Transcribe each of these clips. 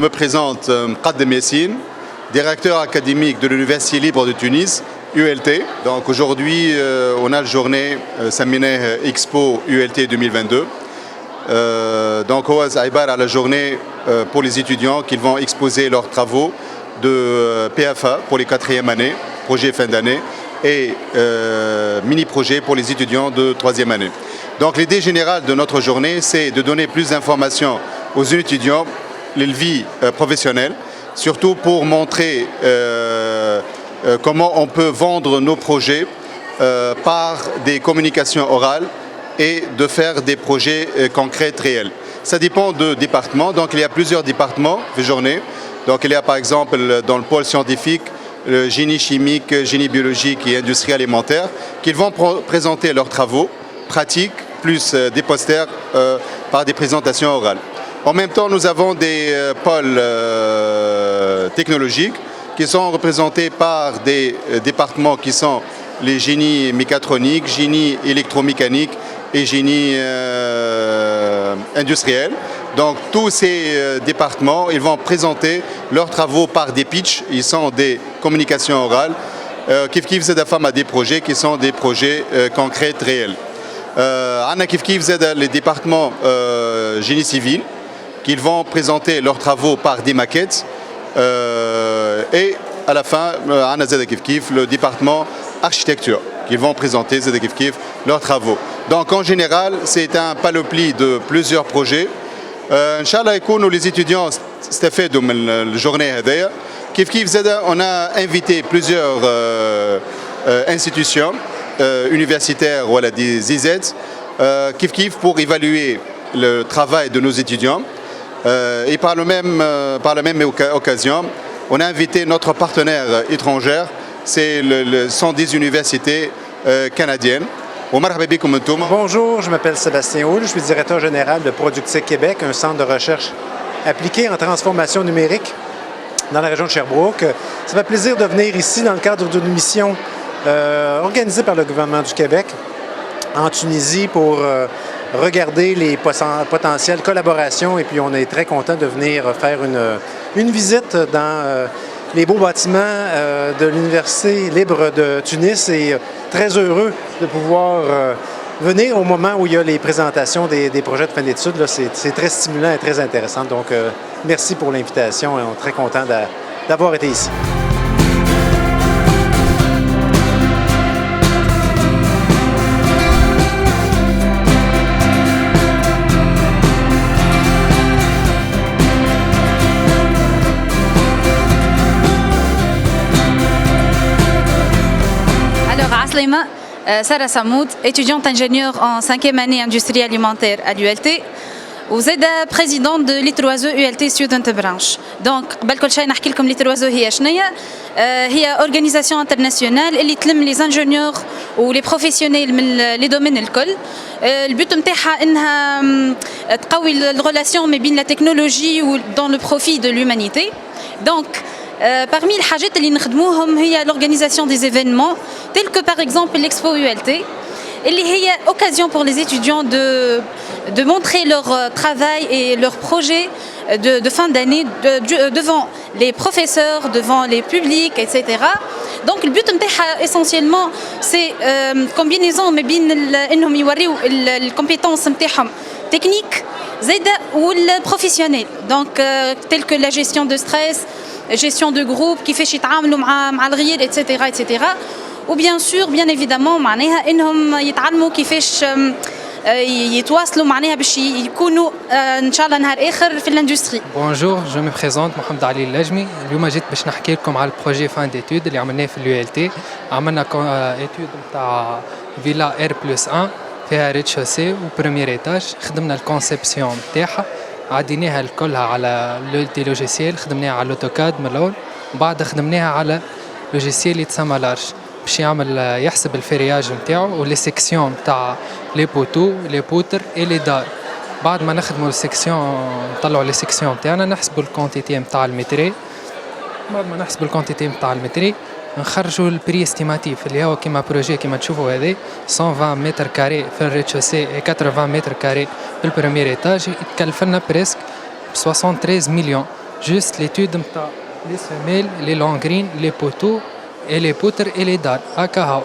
me présente Mqaddem Yassine, directeur académique de l'Université libre de Tunis, ULT. Donc aujourd'hui, on a la journée séminaire Expo ULT 2022. Donc on a la journée pour les étudiants qui vont exposer leurs travaux de PFA pour les 4e années, projet fin d'année, et mini-projet pour les étudiants de 3e année. Donc l'idée générale de notre journée, c'est de donner plus d'informations aux étudiants, les vies professionnelles, surtout pour montrer comment on peut vendre nos projets par des communications orales et de faire des projets concrets, réels. Ça dépend de départements, donc il y a plusieurs départements de journée. Donc il y a par exemple dans le pôle scientifique, le génie chimique, génie biologique et industrie alimentaire, qui vont présenter leurs travaux pratiques, plus des posters par des présentations orales. En même temps, nous avons des pôles technologiques qui sont représentés par des départements qui sont les génies mécatroniques, génie électromécanique et génie industriel. Donc tous ces départements, ils vont présenter leurs travaux par des pitchs, ils sont des communications orales. Kif c'est des femmes à des projets qui sont des projets concrets, réels. Anna Kif c'est les départements génie civil, qu'ils vont présenter leurs travaux par des maquettes. Et à la fin, Anna Kif, le département architecture, qu'ils vont présenter leurs travaux. Donc en général, c'est un panoplie de plusieurs projets. Inch'Allah, les étudiants استفادوا من الجورنيه هذيا كيف زاد on a invité plusieurs institutions universitaires ou des IZ pour évaluer le travail de nos étudiants et par la même occasion on a invité notre partenaire étranger, sont des universités canadiennes. Bonjour, je m'appelle Sébastien Houle, je suis directeur général de Productec Québec, un centre de recherche appliqué en transformation numérique dans la région de Sherbrooke. Ça fait plaisir de venir ici dans le cadre d'une mission organisée par le gouvernement du Québec en Tunisie pour regarder les potentielles collaborations et puis on est très content de venir faire une visite dans les beaux bâtiments de l'Université libre de Tunis et très heureux de pouvoir venir au moment où il y a les présentations des projets de fin d'études. C'est très stimulant et très intéressant. Donc, merci pour l'invitation et on est très content d'avoir été ici. Sarah Samoud, étudiante ingénieure en 5e année industrie alimentaire à l'ULT. Vous êtes présidente de l'ITROISE ULT Student Branch. Donc, قبل كل شيء نحكي لكم l'ITROISE هي شنية؟ هي organisation internationale اللي تلم les ingénieurs ou les professionnels من les domaines الكل. البوت نتاعها انها تقوي الريلاسيون ما بين la technologie ou dans le profit de l'humanité. Donc, parmi les حاجات اللي نخدموهم هي l'organisation des événements tels que par exemple l'Expo ULT اللي هي occasion pour les étudiants de montrer leur travail et leurs projets de fin d'année devant les professeurs, devant les publics, etc. Donc le but نتاعها essentiellement c'est combinaison ما بين انهم يوريو الكومبيتونس نتاعهم technique زايده والبروفيسيونيل. Donc tels que la gestion de stress, gestion de groupe, كيفاش يتعاملوا مع الغير, etc. etc. ou bien sûr bien évidemment معناها انهم يتعلموا كيفاش يتواصلوا معناها باش يكونوا ان شاء الله نهار اخر في الاندستري. Bonjour, je me présente محمد علي اللجمي. اليوم جيت باش نحكي لكم على البروجي فان ديتود اللي عملناه في اليو ال تي. عملنا ايتود نتاع فيلا اير بلس 1 فيها ريد شوسي وبريمير ايتاج. خدمنا الكونسيبسيون نتاعها، عديناها كلها على لوجيسيال، خدمناها على الاوتوكاد من الاول وبعد خدمناها على لوجيسيال يتسمى لارش باش يحسب الفرياج نتاعو ولي سيكسيون تاع لي بوتو لي بوتر اي لي دار. بعد ما نخدموا السيكسيون نطلعوا لي سيكسيون تاعنا، نحسبوا الكونتيتي نتاع المتري. بعد ما نحسبوا الكونتيتي نتاع المتري نخرجوا البري استيماتيف اللي هو كيما بروجي كيما تشوفوا هذه 120 متر كاري في الريتشوسي و 80 متر كاري في البريمير ايتاج. يتكلف لنا بريسك 73 مليون جوست ليتود نتاع لي سيميل لي لونغرين لي بوتو اي لي بوتر اي لي دار هكا هاو.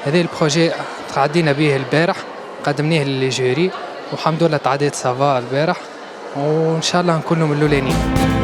هذا البروجي تعدينا به البارح، قدمناه للجوري والحمد لله تعديت سافا البارح، وان شاء الله نكونوا من الاولانيين.